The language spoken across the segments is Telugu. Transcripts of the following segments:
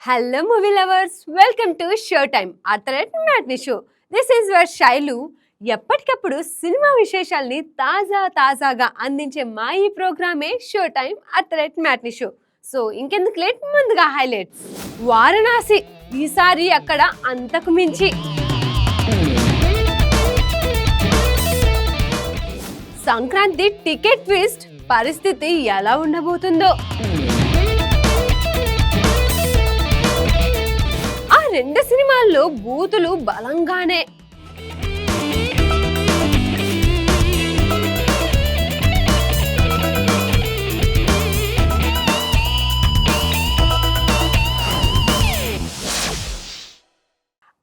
Hello, movie lovers. Welcome to Showtime. Alternate Matinee Show. This is where Shailu ఎప్పటికప్పుడు సినిమా విశేషాల్ని తాజాగా అందించే మా ఈ ప్రోగ్రామే show time at the rate matinee show. So ఇంకెందుకు లేట్, ముందుగా హైలైట్స్. వారణాసి ఈసారి అక్కడ అంతకు మించి. సంక్రాంతి టికెట్ ట్విస్ట్ పరిస్థితి ఎలా ఉండబోతుందో. ఆ రెండు సినిమాల్లో బూతులు బలంగానే.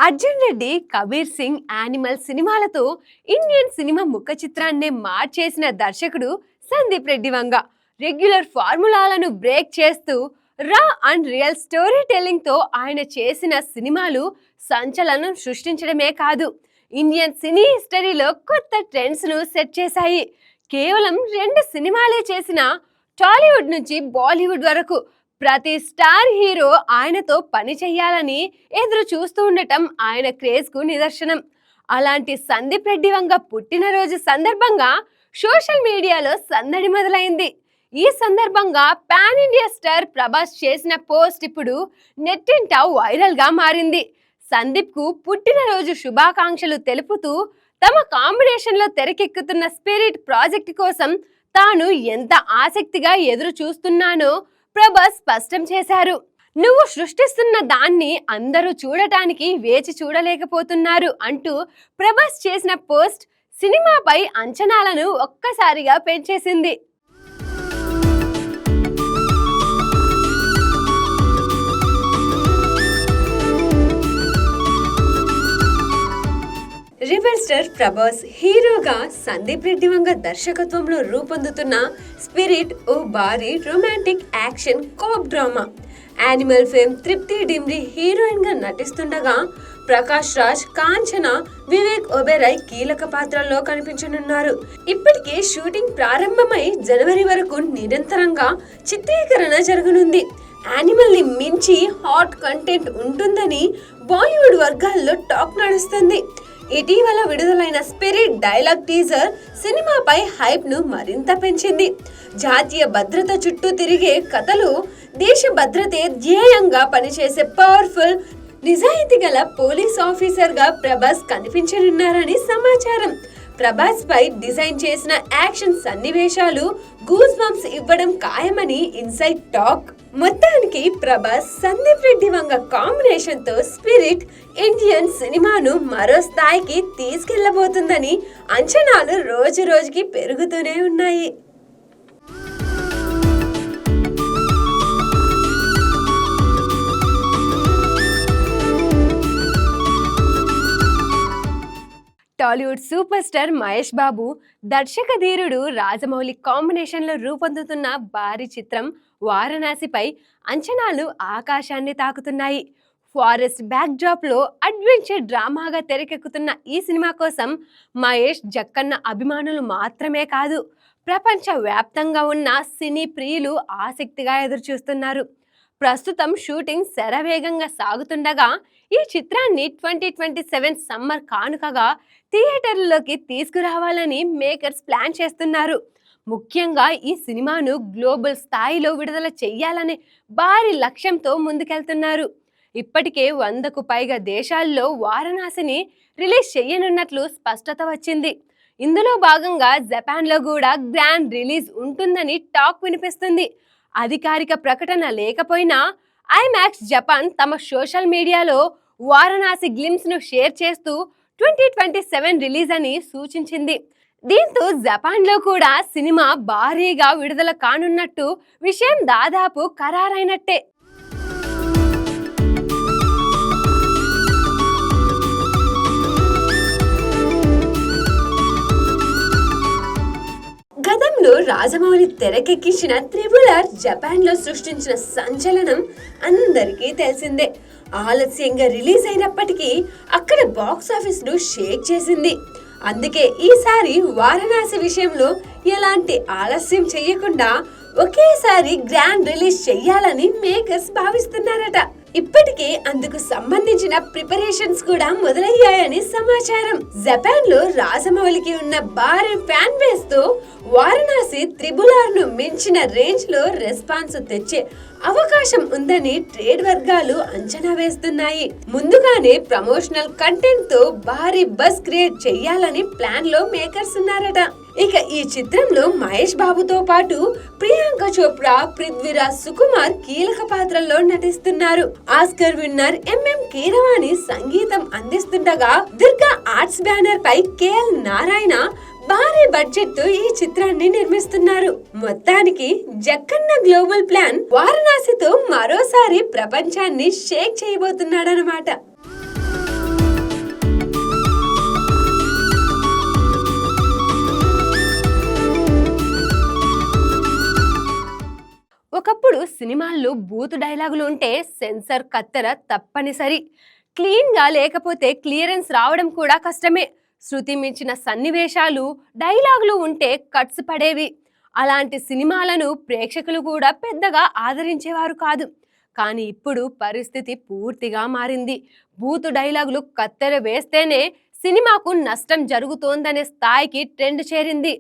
అర్జున్ రెడ్డి, కబీర్ సింగ్, యానిమల్ సినిమాలతో ఇండియన్ సినిమా ముఖ చిత్రాన్నే మార్చేసిన దర్శకుడు సందీప్ రెడ్డి వంగ రెగ్యులర్ ఫార్ములాలను బ్రేక్ చేస్తూ రా అండ్ రియల్ స్టోరీ టెల్లింగ్ తో ఆయన చేసిన సినిమాలు సంచలనం సృష్టించడమే కాదు, ఇండియన్ సినీ హిస్టరీలో కొత్త ట్రెండ్స్ ను సెట్ చేశాయి. కేవలం 2 సినిమాలే చేసిన టాలీవుడ్ నుంచి బాలీవుడ్ వరకు ప్రతి స్టార్ హీరో ఆయనతో పని చెయ్యాలని ఎదురు చూస్తూ ఉండటం ఆయన క్రేజ్ కు నిదర్శనం. అలాంటి సందీప్ రెడ్డి వంగ పుట్టినరోజు సందర్భంగా సోషల్ మీడియాలో సందడి మొదలైంది. ఈ సందర్భంగా పాన్ ఇండియా స్టార్ ప్రభాస్ చేసిన పోస్ట్ ఇప్పుడు నెట్టింట వైరల్ గా మారింది. సందీప్ కు పుట్టినరోజు శుభాకాంక్షలు తెలుపుతూ తమ కాంబినేషన్ లో తెరకెక్కుతున్న స్పిరిట్ ప్రాజెక్ట్ కోసం తాను ఎంత ఆసక్తిగా ఎదురు చూస్తున్నానో ప్రభాస్ స్పష్టం చేశారు. నువ్వు సృష్టిస్తున్న దాన్ని అందరూ చూడటానికి వేచి చూడలేకపోతున్నారు అంటూ ప్రభాస్ చేసిన పోస్ట్ సినిమాపై అంచనాలను ఒక్కసారిగా పెంచేసింది. రెబెల్ స్టార్ ప్రభాస్ హీరోగా సందీప్ రెడ్డి వంగ దర్శకత్వంలో రూపొందుతున్న స్పిరిట్ ఓ భారీ romantic action cop drama. Animal fame Tripti Dimri heroine గా నటిస్తుండగా ప్రకాష్ రాజ్, కాంచన, వివేక్ ఒబెరాయ్ కీలక పాత్రల్లో కనిపించనున్నారు. ఇప్పటికే షూటింగ్ ప్రారంభమై జనవరి వరకు నిరంతరంగా చిత్రీకరణ జరగనుంది. యానిమల్ ని మించి హాట్ కంటెంట్ ఉంటుందని బాలీవుడ్ వర్గాల్లో టాక్ నడుస్తుంది. ఇటీవల విడుదలైన స్పిరిట్ డైలాగ్ టీజర్ సినిమాపై హైప్ ను మరింత పెంచింది. జాతీయ భద్రత చుట్టూ తిరిగే కథలు, దేశ భద్రతే ధ్యేయంగా పనిచేసే పవర్ఫుల్, నిజాయితీ గల పోలీస్ ఆఫీసర్ గా ప్రభాస్ కనిపించనున్నారని సమాచారం. ప్రభాస్ పై డిజైన్ చేసిన యాక్షన్ సన్నివేశాలు గూస్ బంప్స్ ఇవ్వడం ఖాయమని ఇన్సైడ్ టాక్. మొత్తానికి ప్రభాస్ సందీప్ రెడ్డి వంగ కాంబినేషన్ తో స్పిరిట్ ఇండియన్ సినిమాను మరో స్థాయికి తీసుకెళ్లబోతుందని అంచనాలు రోజు రోజుకి పెరుగుతూనే ఉన్నాయి. టాలీవుడ్ సూపర్ స్టార్ మహేష్ బాబు, దర్శక ధీరుడు రాజమౌళి కాంబినేషన్లో రూపొందుతున్న భారీ చిత్రం వారణాసిపై అంచనాలు ఆకాశాన్ని తాకుతున్నాయి. ఫారెస్ట్ బ్యాక్ డ్రాప్ లో అడ్వెంచర్ డ్రామాగా తెరకెక్కుతున్న ఈ సినిమా కోసం మహేష్, జక్కన్న అభిమానులు మాత్రమే కాదు, ప్రపంచ వ్యాప్తంగా ఉన్న సినీ ప్రియులు ఆసక్తిగా ఎదురుచూస్తున్నారు. ప్రస్తుతం షూటింగ్ శరవేగంగా సాగుతుండగా ఈ చిత్రాన్ని 2027 సమ్మర్ కానుకగా థియేటర్లలోకి తీసుకురావాలని మేకర్స్ ప్లాన్ చేస్తున్నారు. ముఖ్యంగా ఈ సినిమాను గ్లోబల్ స్థాయిలో విడుదల చెయ్యాలనే భారీ లక్ష్యంతో ముందుకెళ్తున్నారు. ఇప్పటికే 100కు పైగా దేశాల్లో వారణాసిని రిలీజ్ చేయనున్నట్లు స్పష్టత వచ్చింది. ఇందులో భాగంగా జపాన్లో కూడా గ్రాండ్ రిలీజ్ ఉంటుందని టాక్ వినిపిస్తుంది. అధికారిక ప్రకటన లేకపోయినా ఐమాక్స్ జపాన్ తమ సోషల్ మీడియాలో వారణాసి గ్లిమ్స్ ను షేర్ చేస్తూ 2027 రిలీజ్ అని సూచించింది. దీంతో జపాన్ లో కూడా సినిమా భారీగా విడుదల కానున్నట్టు విషయం దాదాపు ఖరారైనట్టే. గతంలో రాజమౌళి తెరకెక్కించిన త్రిబుల్-ఆర్ జపాన్ లో సృష్టించిన సంచలనం అందరికీ తెలిసిందే. ఆలస్యంగా రిలీజ్ అయినప్పటికీ అక్కడ బాక్స్ ఆఫీస్ ను షేక్ చేసింది. అందుకే ఈసారి వారణాసి విషయంలో ఎలాంటి ఆలస్యం చేయకుండా ఒకేసారి గ్రాండ్ రిలీజ్ చెయ్యాలని మేకర్స్ భావిస్తున్నారట. ఇప్పటికే అందుకు సంబంధించిన ప్రిపరేషన్స్ కూడా మొదలయ్యాయని సమాచారం. జపాన్ లో రాజమౌళికి ఉన్న భారీ ఫ్యాన్ బేస్ తో వారణాసి త్రిబుల్ ను మించిన రేంజ్ లో రెస్పాన్స్ తెచ్చే అవకాశం ఉందని ట్రేడ్ వర్గాలు అంచనా వేస్తున్నాయి. ముందుగానే ప్రమోషనల్ కంటెంట్ తో భారీ బస్ క్రియేట్ చేయాలని ప్లాన్ లో మేకర్స్ ఉన్నారట. ఇక ఈ చిత్రంలో మహేష్ బాబుతో పాటు ప్రియాంక చోప్రా, పృథ్వీరాజ్ సుకుమార్ కీలక పాత్రల్లో నటిస్తున్నారు. ఆస్కర్ విన్నర్ ఎంఎం కీరవాణి సంగీతం అందిస్తుండగా దుర్గా ఆర్ట్స్ బ్యానర్ పై కేఎల్ నారాయణ భారీ బడ్జెట్ తో ఈ చిత్రాన్ని నిర్మిస్తున్నారు. మొత్తానికి జక్కన్న గ్లోబల్ ప్లాన్ వారణాసితో మరోసారి ప్రపంచాన్ని షేక్ చేయబోతున్నాడన్నమాట. ఒకప్పుడు సినిమాల్లో బూతు డైలాగులు ఉంటే సెన్సార్ కత్తెర తప్పనిసరి. క్లీన్ గా లేకపోతే క్లియరెన్స్ రావడం కూడా కష్టమే. శృతి మించిన సన్నివేశాలు, డైలాగులు ఉంటే కట్స్ పడేవి. అలాంటి సినిమాలను ప్రేక్షకులు కూడా పెద్దగా ఆదరించేవారు కాదు. కానీ ఇప్పుడు పరిస్థితి పూర్తిగా మారింది. బూతు డైలాగులు కత్తెర వేస్తేనే సినిమాకు నష్టం జరుగుతోందనే స్థాయికి ట్రెండ్ చేరింది.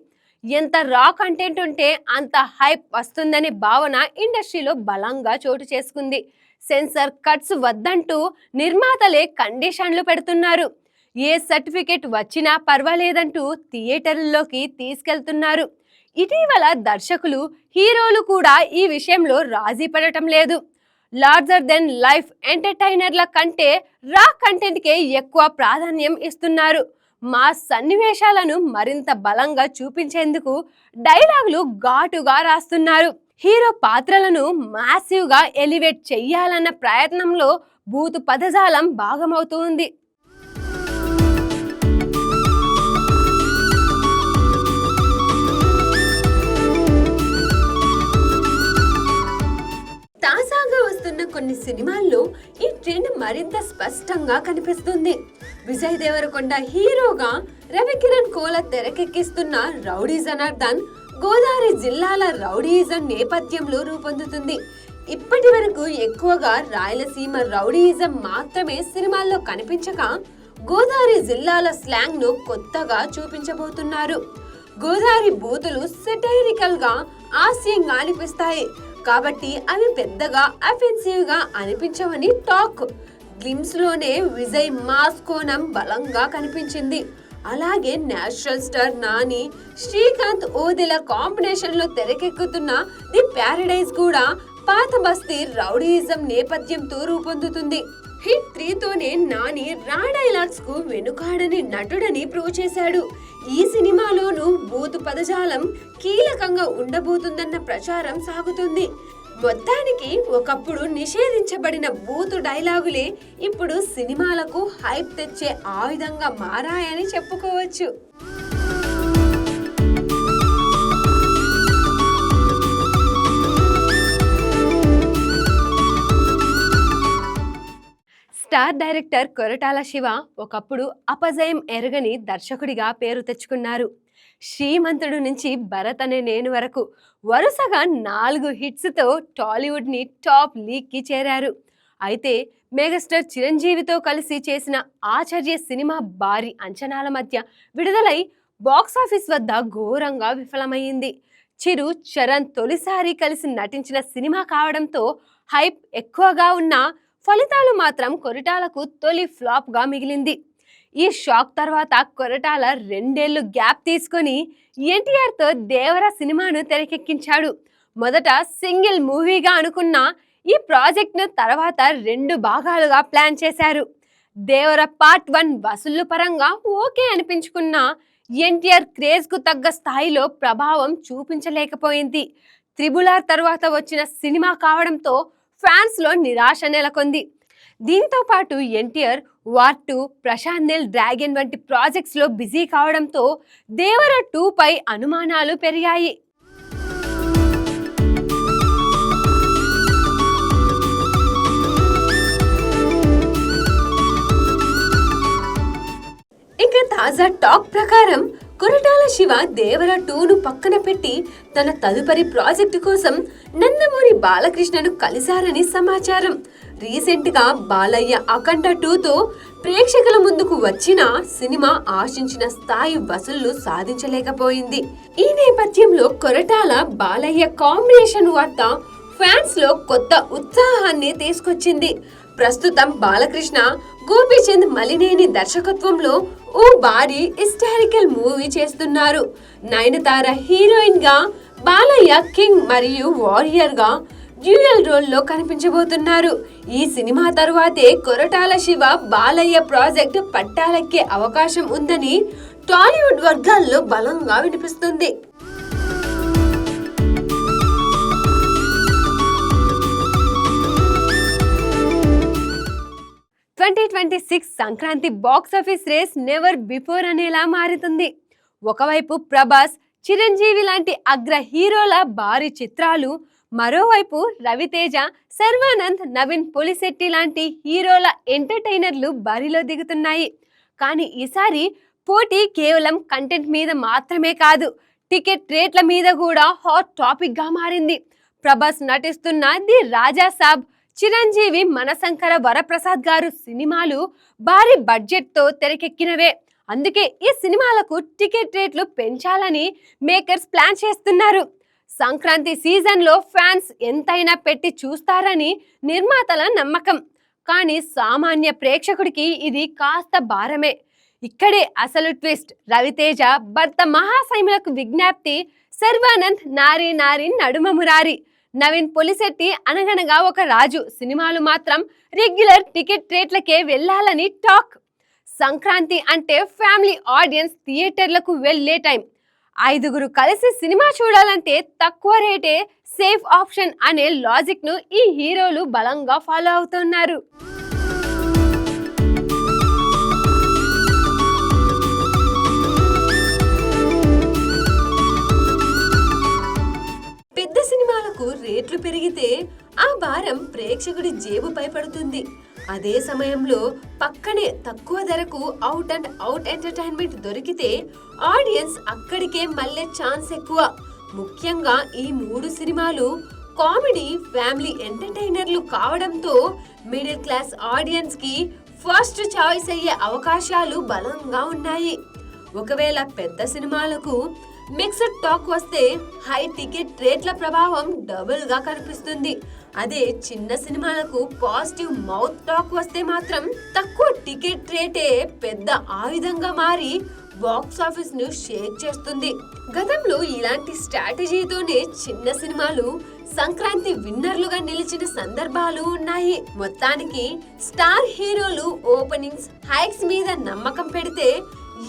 ఎంత రా కంటెంట్ ఉంటే అంత హైప్ వస్తుందనే భావన ఇండస్ట్రీలో బలంగా చోటు చేసుకుంది. సెన్సార్ కట్స్ వద్దంటూ నిర్మాతలే కండిషన్లు పెడుతున్నారు. ఏ సర్టిఫికెట్ వచ్చినా పర్వాలేదంటూ థియేటర్లలోకి తీసుకెళ్తున్నారు. ఇటీవల దర్శకులు, హీరోలు కూడా ఈ విషయంలో రాజీ పడటం లేదు. లార్జర్ దెన్ లైఫ్ ఎంటర్టైనర్ల కంటే రా కంటెంట్కే ఎక్కువ ప్రాధాన్యం ఇస్తున్నారు. మా సన్నివేశాలను మరింత బలంగా చూపించేందుకు డైలాగులు ఘాటుగా రాస్తున్నారు. హీరో పాత్రలను మాసివ్ గా ఎలివేట్ చెయ్యాలన్న ప్రయత్నంలో బూతు పదజాలం భాగమవుతుంది. తాజాగా వస్తున్న కొన్ని సినిమాల్లో ఈ ట్రెండ్ మరింత స్పష్టంగా కనిపిస్తుంది. విజయ్ దేవరకొండ హీరోగా రవికిరణ్ కోల తెరకెక్కిస్తున్న రౌడీ జనార్దన్ గోదావరి జిల్లాల రౌడీయిజం నేపథ్యంలో రూపొందుతుంది. ఇప్పటి వరకు ఎక్కువగా రాయలసీమ రౌడీయిజం మాత్రమే సినిమాల్లో కనిపించక గోదావరి జిల్లాల స్లాంగ్ ను కొత్తగా చూపించబోతున్నారు. గోదావరి బూతులు సెటైరికల్ గా హాస్యంగా అనిపిస్తాయి కాబట్టి అవి పెద్దగా అఫెన్సివ్ గా అనిపించవని టాక్. గ్లిమ్స్ లోనే విజయ్ మాస్ కోణం బలంగా కనిపించింది. అలాగే natural star Nani, Srikanth, Odela combination లో తెరకెక్కుతున్న ది ప్యారడైజ్ కూడా పాత బస్తీ రౌడీయిజం నేపథ్యంతో రూపొందుతుంది. హిట్ 3తోనే నాని రా డైలాగ్స్ కు వెనుకాడని నటుడని ప్రూవ్ చేశాడు. ఈ సినిమాలోనూ బూతు పదజాలం కీలకంగా ఉండబోతుందన్న ప్రచారం సాగుతుంది. మొత్తానికి ఒకప్పుడు నిషేధించబడిన బూతు డైలాగులే ఇప్పుడు సినిమాలకు హైప్ తెచ్చే ఆయుధంగా మారాయని చెప్పుకోవచ్చు. స్టార్ డైరెక్టర్ కొరటాల శివ ఒకప్పుడు అపజయం ఎరగని దర్శకుడిగా పేరు తెచ్చుకున్నారు. శ్రీమంతుడు నుంచి భరత్ అనే నేను వరకు వరుసగా 4 హిట్స్తో టాలీవుడ్ని టాప్ లీగ్కి చేరారు. అయితే మెగాస్టార్ చిరంజీవితో కలిసి చేసిన ఆచార్య సినిమా భారీ అంచనాల మధ్య విడుదలై బాక్సాఫీస్ వద్ద ఘోరంగా విఫలమైంది. చిరు, చరణ్ తొలిసారి కలిసి నటించిన సినిమా కావడంతో హైప్ ఎక్కువగా ఉన్న ఫలితాలు మాత్రం కొరటాలకు తొలి ఫ్లాప్ గా మిగిలింది. ఈ షాక్ తర్వాత కొరటాల 2 ఏళ్లు గ్యాప్ తీసుకొని ఎన్టీఆర్ తో దేవర సినిమాను తెరకెక్కించాడు. మొదట సింగిల్ మూవీగా అనుకున్న ఈ ప్రాజెక్ట్ ను తర్వాత 2 భాగాలుగా ప్లాన్ చేశారు. దేవర పార్ట్ 1 వసూళ్ల పరంగా ఓకే అనిపించుకున్న ఎన్టీఆర్ క్రేజ్ కు తగ్గ స్థాయిలో ప్రభావం చూపించలేకపోయింది. త్రిబుల్ తర్వాత వచ్చిన సినిమా కావడంతో ఫ్యాన్స్ లో నిరాశ నెలకొంది. దీంతో పాటు ఎన్టీఆర్ వార్ 2, ప్రశాంత్ నీల్ డ్రాగన్ వంటి ప్రాజెక్ట్స్ లో బిజీ కావడంతో దేవర 2 పై అనుమానాలు పెరిగాయి. ఇక తాజా టాక్ ప్రకారం కొరటాల శివ దేవర 2ను పక్కన పెట్టి తన తదుపరి ప్రాజెక్టు కోసం నందమూరి బాలకృష్ణను కలిశారని సమాచారం. రీసెంట్ గా బాలయ్య అఖండ 2తో ప్రేక్షకుల ముందుకు వచ్చిన సినిమా ఆశించిన స్థాయి వసూళ్లు సాధించలేకపోయింది. ఈ నేపథ్యంలో కొరటాల బాలయ్య కాంబినేషన్ వార్త ఫ్యాన్స్ లో కొత్త ఉత్సాహాన్ని తీసుకొచ్చింది. ప్రస్తుతం బాలకృష్ణ, గోపీచంద్ మలినేని దర్శకత్వంలో ఓ భారీ హిస్టారికల్ మూవీ చేస్తున్నారు. నయనతార హీరోయిన్ గా, బాలయ్య కింగ్ మరియు వారియర్ గా డ్యూయల్ రోల్ లో కనిపించబోతున్నారు. ఈ సినిమా తరువాతే కొరటాల శివ బాలయ్య ప్రాజెక్ట్ పట్టాలెక్కే అవకాశం ఉందని టాలీవుడ్ వర్గాల్లో బలంగా వినిపిస్తుంది. 2026 Sankranti box office race never before అనేలా మారుతుంది. ఒకవైపు ప్రభాస్, చిరంజీవి లాంటి అగ్ర హీరోల భారీ చిత్రాలు, మరోవైపు రవితేజ, శర్వానంద్, నవీన్ పొలిశెట్టి లాంటి హీరోల ఎంటర్టైనర్లు బరిలో దిగుతున్నాయి. కానీ ఈసారి పోటీ కేవలం కంటెంట్ మీద మాత్రమే కాదు, టికెట్ రేట్ల మీద కూడా హాట్ టాపిక్ గా మారింది. ప్రభాస్ నటిస్తున్న ది రాజా సాబ్, చిరంజీవి మనశంకర వరప్రసాద్ గారు సినిమాలు భారీ బడ్జెట్ తో తెరకెక్కినవే. అందుకే ఈ సినిమాలకు టికెట్ రేట్లు పెంచాలని మేకర్స్ ప్లాన్ చేస్తున్నారు. సంక్రాంతి సీజన్ లో ఫ్యాన్స్ ఎంతైనా పెట్టి చూస్తారని నిర్మాతల నమ్మకం. కానీ సామాన్య ప్రేక్షకుడికి ఇది కాస్త భారమే. ఇక్కడే అసలు ట్విస్ట్. రవితేజ భర్త మహాశైములకు విజ్ఞప్తి, శర్వానంద్ నారీ నారీ నడుమ మురారి, నవీన్ పొలిశెట్టి అనగనగా ఒక రాజు సినిమాలు మాత్రం రెగ్యులర్ టికెట్ రేట్లకే వెళ్లాలని టాక్. సంక్రాంతి అంటే ఫ్యామిలీ ఆడియన్స్ థియేటర్లకు వెళ్లే టైం. 5గురు కలిసి సినిమా చూడాలంటే తక్కువ రేటే సేఫ్ ఆప్షన్ అనే లాజిక్ ను ఈ హీరోలు బలంగా ఫాలో అవుతున్నారు. పెద్ద సినిమాలకు రేట్లు పెరిగితే ఆ భారం ప్రేక్షకుడి జేబుపై పడుతుంది. అదే సమయంలో పక్కనే తక్కువ ధరకు అవుట్ అండ్ అవుట్ ఎంటర్టైన్మెంట్ దొరికితే ఆడియన్స్ అక్కడికే మళ్ళీ ఛాన్స్ ఎక్కువ. ముఖ్యంగా ఈ 3 సినిమాలు కామెడీ, ఫ్యామిలీ ఎంటర్టైనర్లు కావడంతో మిడిల్ క్లాస్ ఆడియన్స్ కి ఫస్ట్ చాయిస్ అయ్యే అవకాశాలు బలంగా ఉన్నాయి. ఒకవేళ పెద్ద సినిమాలకు మిక్స్డ్ టాక్ వస్తే హై టికెట్ రేట్ల ప్రభావం డబుల్ గా కనిపిస్తుంది. అదే చిన్న సినిమాలకు పాజిటివ్ మౌత్ టాక్ వస్తే మాత్రం తక్కువ టికెట్ రేటే పెద్ద ఆయుధంగా మారి బాక్స్ ఆఫీస్ ను షేక్ చేస్తుంది. గతంలో ఇలాంటి స్ట్రాటజీతోనే చిన్న సినిమాలు సంక్రాంతి విన్నర్లుగా నిలిచిన సందర్భాలు ఉన్నాయి. మొత్తానికి స్టార్ హీరోలు ఓపెనింగ్స్, హైక్స్ మీద నమ్మకం పెడితే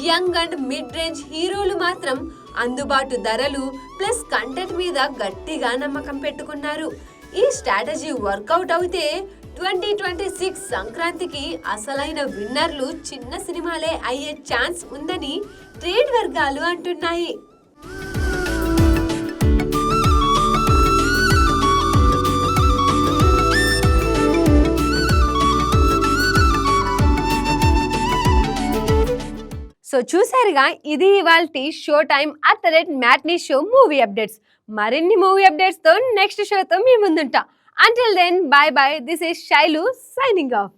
యంగ్ అండ్ మిడ్ రేంజ్ హీరోలు మాత్రం అందుబాటు ధరలు ప్లస్ కంటెంట్ మీద గట్టిగా నమ్మకం పెట్టుకున్నారు. ఈ స్ట్రాటజీ వర్కౌట్ అయితే 2026 సంక్రాంతికి అసలైన విన్నర్లు చిన్న సినిమాలే అయ్యే ఛాన్స్ ఉందని ట్రేడ్ వర్గాలు అంటున్నాయి. సో చూసారుగా, ఇది ఇవాల్టి show time @at the rate matinee show movie updates. మరిన్ని మూవీ అప్డేట్స్ తో నెక్స్ట్ షోతో మీ ముందుంటా. Until then, bye bye. This is Shailu signing of.